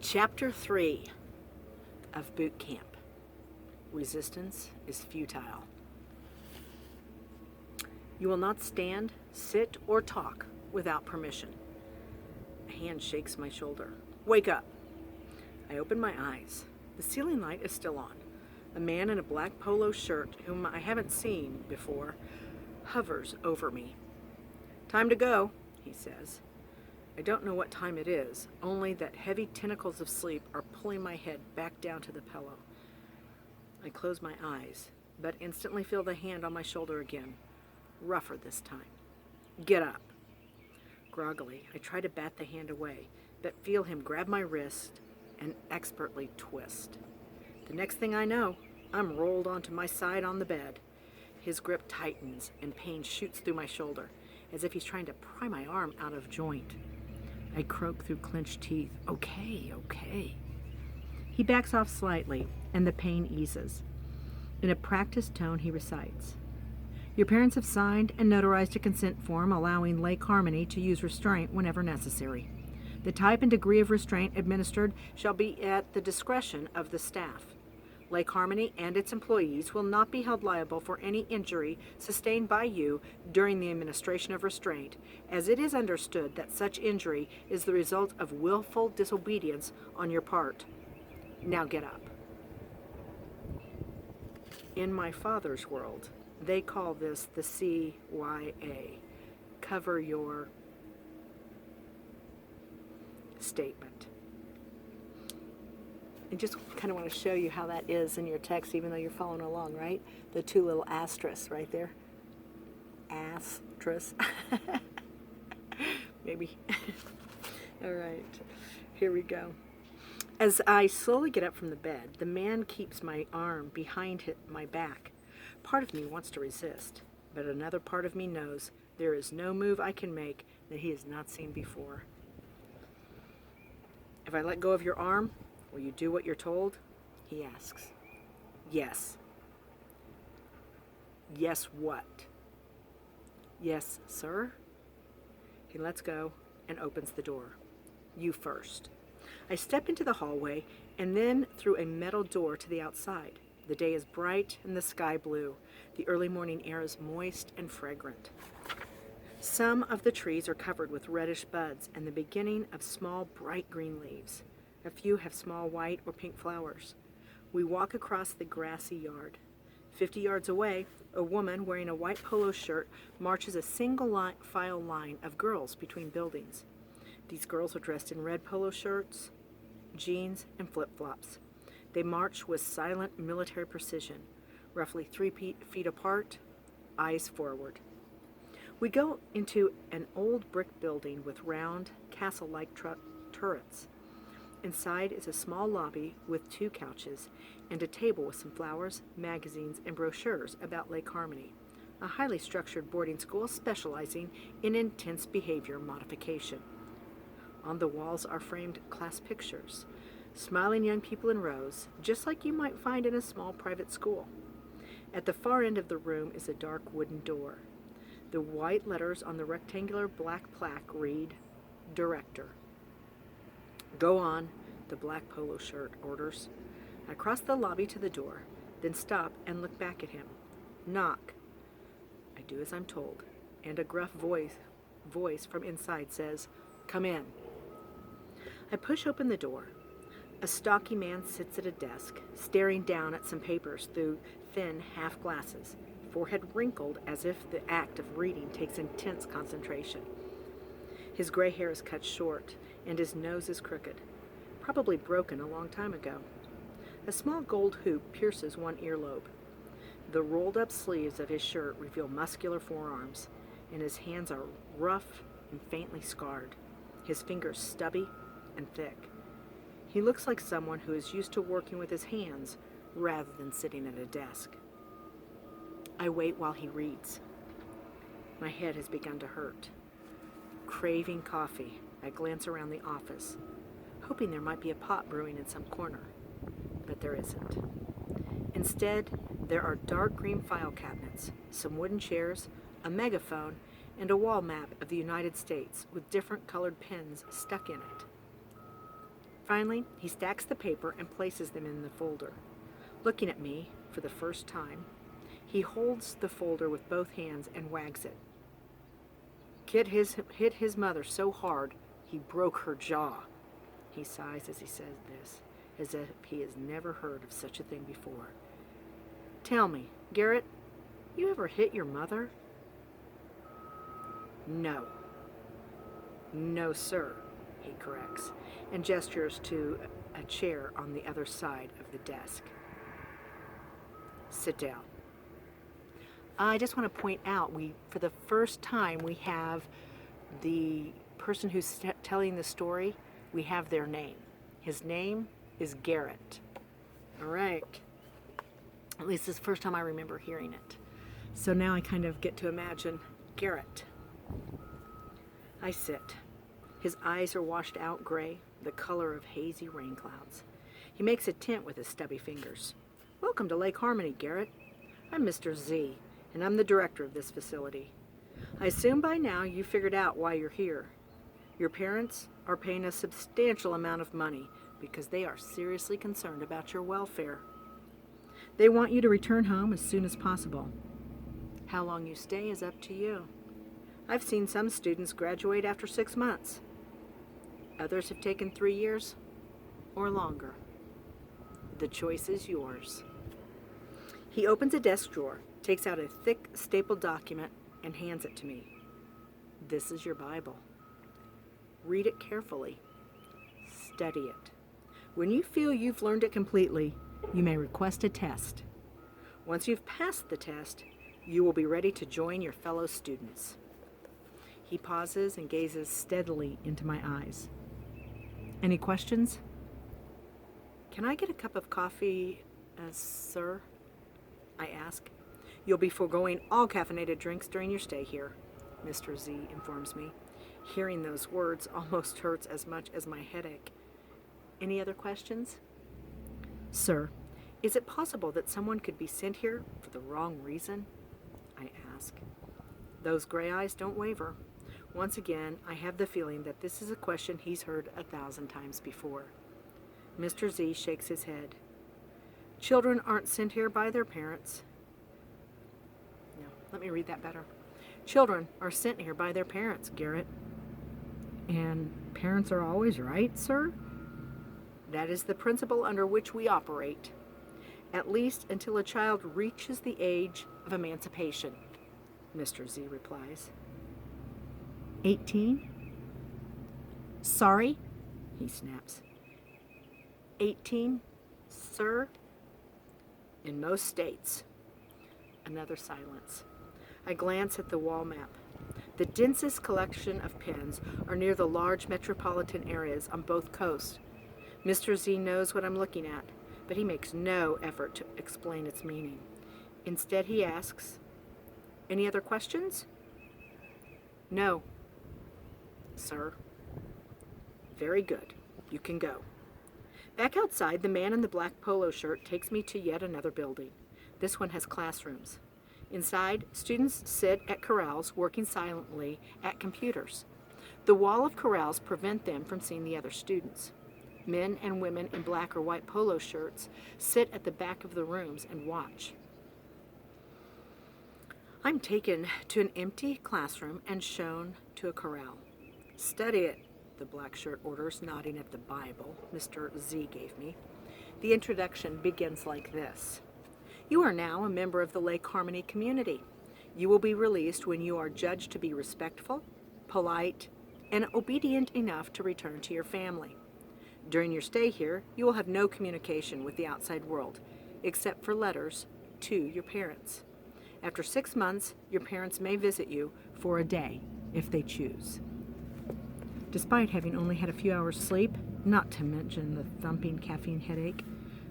Chapter 3 of Bootcamp. Resistance is futile. You will not stand, sit, or talk without permission. A hand shakes my shoulder. Wake up. I open my eyes. The ceiling light is still on. A man in a black polo shirt, whom I haven't seen before, hovers over me. Time to go, he says. I don't know what time it is, only that heavy tentacles of sleep are pulling my head back down to the pillow. I close my eyes, but instantly feel the hand on my shoulder again, rougher this time. Get up. Groggily, I try to bat the hand away, but feel him grab my wrist and expertly twist. The next thing I know, I'm rolled onto my side on the bed. His grip tightens and pain shoots through my shoulder, as if he's trying to pry my arm out of joint. I croak through clenched teeth. Okay. He backs off slightly, and the pain eases. In a practiced tone, he recites, Your parents have signed and notarized a consent form allowing Lake Harmony to use restraint whenever necessary. The type and degree of restraint administered shall be at the discretion of the staff. Lake Harmony and its employees will not be held liable for any injury sustained by you during the administration of restraint, as it is understood that such injury is the result of willful disobedience on your part. Now get up. In my father's world, they call this the CYA, cover your statement. I just kind of want to show you how that is in your text, even though you're following along, right? The two little asterisks right there. Asterisk. Maybe. All right. Here we go. As I slowly get up from the bed, the man keeps my arm behind my back. Part of me wants to resist, but another part of me knows there is no move I can make that he has not seen before. If I let go of your arm, will you do what you're told? He asks. Yes. Yes, what? Yes, sir. He lets go and opens the door. You first. I step into the hallway and then through a metal door to the outside. The day is bright and the sky blue. The early morning air is moist and fragrant. Some of the trees are covered with reddish buds and the beginning of small bright green leaves. A few have small white or pink flowers. We walk across the grassy yard. 50 yards away, a woman wearing a white polo shirt marches a single file line of girls between buildings. These girls are dressed in red polo shirts, jeans, and flip-flops. They march with silent military precision, roughly 3 feet apart, eyes forward. We go into an old brick building with round, castle-like turrets. Inside is a small lobby with 2 couches and a table with some flowers, magazines, and brochures about Lake Harmony, a highly structured boarding school specializing in intense behavior modification. On the walls are framed class pictures, smiling young people in rows, just like you might find in a small private school. At the far end of the room is a dark wooden door. The white letters on the rectangular black plaque read, Director. Go on, the black polo shirt orders. I cross the lobby to the door, then stop and look back at him. Knock. I do as I'm told, and a gruff voice from inside says, Come in. I push open the door. A stocky man sits at a desk, staring down at some papers through thin half glasses, forehead wrinkled as if the act of reading takes intense concentration. His gray hair is cut short, and his nose is crooked, probably broken a long time ago. A small gold hoop pierces one earlobe. The rolled-up sleeves of his shirt reveal muscular forearms, and his hands are rough and faintly scarred, his fingers stubby and thick. He looks like someone who is used to working with his hands rather than sitting at a desk. I wait while he reads. My head has begun to hurt. Craving coffee, I glance around the office, hoping there might be a pot brewing in some corner, but there isn't. Instead, there are dark green file cabinets, some wooden chairs, a megaphone, and a wall map of the United States with different colored pins stuck in it. Finally, he stacks the paper and places them in the folder. Looking at me for the first time, he holds the folder with both hands and wags it. Kid hit his mother so hard he broke her jaw. He sighs as he says this, as if he has never heard of such a thing before. Tell me, Garrett, you ever hit your mother? No. No, sir, he corrects, and gestures to a chair on the other side of the desk. Sit down. I just want to point out, for the first time, we have the person who's telling the story, we have their name. His name is Garrett. All right. At least it's the first time I remember hearing it. So now I kind of get to imagine Garrett. I sit. His eyes are washed out gray, the color of hazy rain clouds. He makes a tent with his stubby fingers. Welcome to Lake Harmony, Garrett. I'm Mr. Z, and I'm the director of this facility. I assume by now you figured out why you're here. Your parents are paying a substantial amount of money because they are seriously concerned about your welfare. They want you to return home as soon as possible. How long you stay is up to you. I've seen some students graduate after 6 months. Others have taken 3 years or longer. The choice is yours. He opens a desk drawer, takes out a thick stapled document, and hands it to me. This is your Bible. Read it carefully. Study it. When you feel you've learned it completely, you may request a test. Once you've passed the test, you will be ready to join your fellow students. He pauses and gazes steadily into my eyes. Any questions? Can I get a cup of coffee, sir? I ask. You'll be foregoing all caffeinated drinks during your stay here, Mr. Z informs me. Hearing those words almost hurts as much as my headache. Any other questions? Sir, is it possible that someone could be sent here for the wrong reason? I ask. Those gray eyes don't waver. Once again, I have the feeling that this is a question he's heard 1,000 times before. Mr. Z shakes his head. Children aren't sent here by their parents. No, let me read that better. Children are sent here by their parents, Garrett. And parents are always right, sir? That is the principle under which we operate, at least until a child reaches the age of emancipation, Mr. Z replies. 18? Sorry? He snaps. 18, sir? In most states. Another silence. I glance at the wall map. The densest collection of pens are near the large metropolitan areas on both coasts. Mr. Z knows what I'm looking at, but he makes no effort to explain its meaning. Instead, he asks, any other questions? No, sir. Very good. You can go. Back outside, the man in the black polo shirt takes me to yet another building. This one has classrooms. Inside, students sit at corrals working silently at computers. The wall of corrals prevent them from seeing the other students. Men and women in black or white polo shirts sit at the back of the rooms and watch. I'm taken to an empty classroom and shown to a corral. Study it, the black shirt orders, nodding at the Bible Mr. Z gave me. The introduction begins like this. You are now a member of the Lake Harmony community. You will be released when you are judged to be respectful, polite, and obedient enough to return to your family. During your stay here, you will have no communication with the outside world, except for letters to your parents. After 6 months, your parents may visit you for a day, if they choose. Despite having only had a few hours sleep, not to mention the thumping caffeine headache,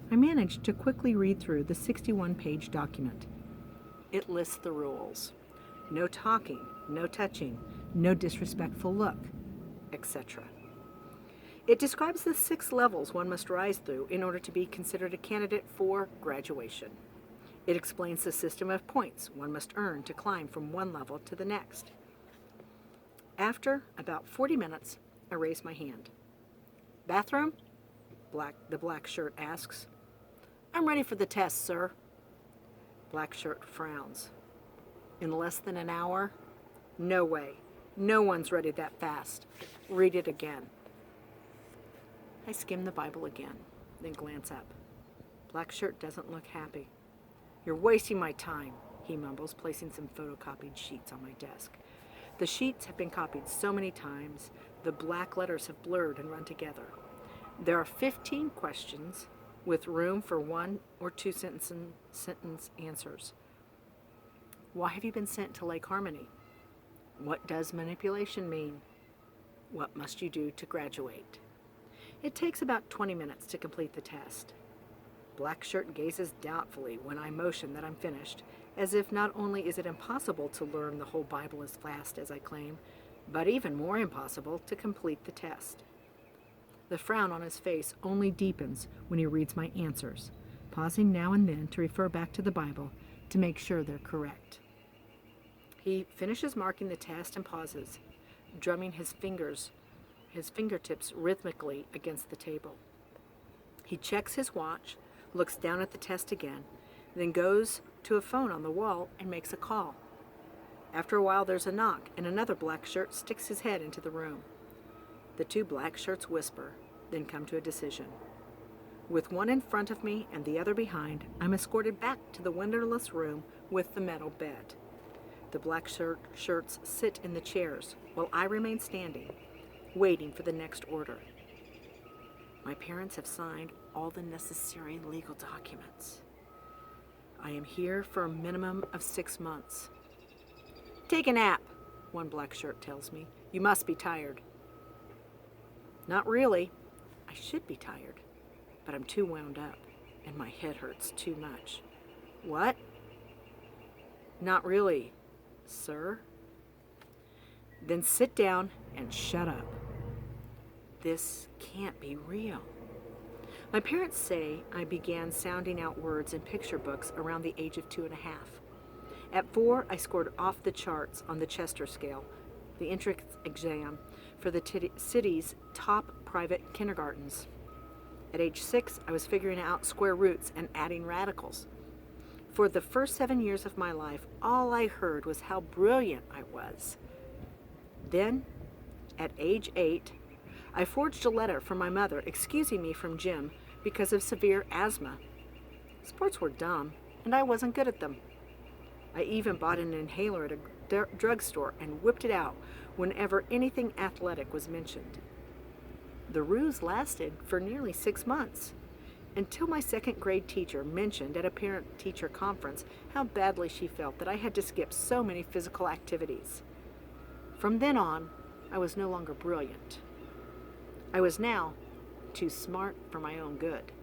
I managed to quickly read through the 61-page document. It lists the rules. No talking, no touching, no disrespectful look, etc. It describes the 6 levels one must rise through in order to be considered a candidate for graduation. It explains the system of points one must earn to climb from one level to the next. After about 40 minutes, I raise my hand. Bathroom? The black shirt asks. I'm ready for the test, sir. Black shirt frowns. In less than an hour? No way. No one's ready that fast. Read it again. I skim the Bible again, then glance up. Black shirt doesn't look happy. You're wasting my time, he mumbles, placing some photocopied sheets on my desk. The sheets have been copied so many times, the black letters have blurred and run together. There are 15 questions with room for 1 or 2 sentence answers. Why have you been sent to Lake Harmony? What does manipulation mean? What must you do to graduate? It takes about 20 minutes to complete the test. Black shirt gazes doubtfully when I motion that I'm finished, as if not only is it impossible to learn the whole Bible as fast as I claim, but even more impossible to complete the test. The frown on his face only deepens when he reads my answers, pausing now and then to refer back to the Bible to make sure they're correct. He finishes marking the test and pauses, drumming his fingertips rhythmically against the table. He checks his watch, looks down at the test again, then goes to a phone on the wall and makes a call. After a while there's a knock and another black shirt sticks his head into the room. The 2 black shirts whisper, then come to a decision. With one in front of me and the other behind, I'm escorted back to the windowless room with the metal bed. The black shirts sit in the chairs while I remain standing, waiting for the next order. My parents have signed all the necessary legal documents. I am here for a minimum of 6 months. Take a nap, one black shirt tells me. You must be tired. Not really. I should be tired, but I'm too wound up, and my head hurts too much. What? Not really, sir. Then sit down and shut up. This can't be real. My parents say I began sounding out words in picture books around the age of 2.5. At 4, I scored off the charts on the Chester scale, the entrance exam for the city's top private kindergartens. At age 6, I was figuring out square roots and adding radicals. For the first 7 years of my life, all I heard was how brilliant I was. Then, at age 8, I forged a letter from my mother excusing me from gym because of severe asthma. Sports were dumb, and I wasn't good at them. I even bought an inhaler at a drugstore and whipped it out whenever anything athletic was mentioned. The ruse lasted for nearly 6 months, until my 2nd grade teacher mentioned at a parent-teacher conference how badly she felt that I had to skip so many physical activities. From then on, I was no longer brilliant. I was now too smart for my own good.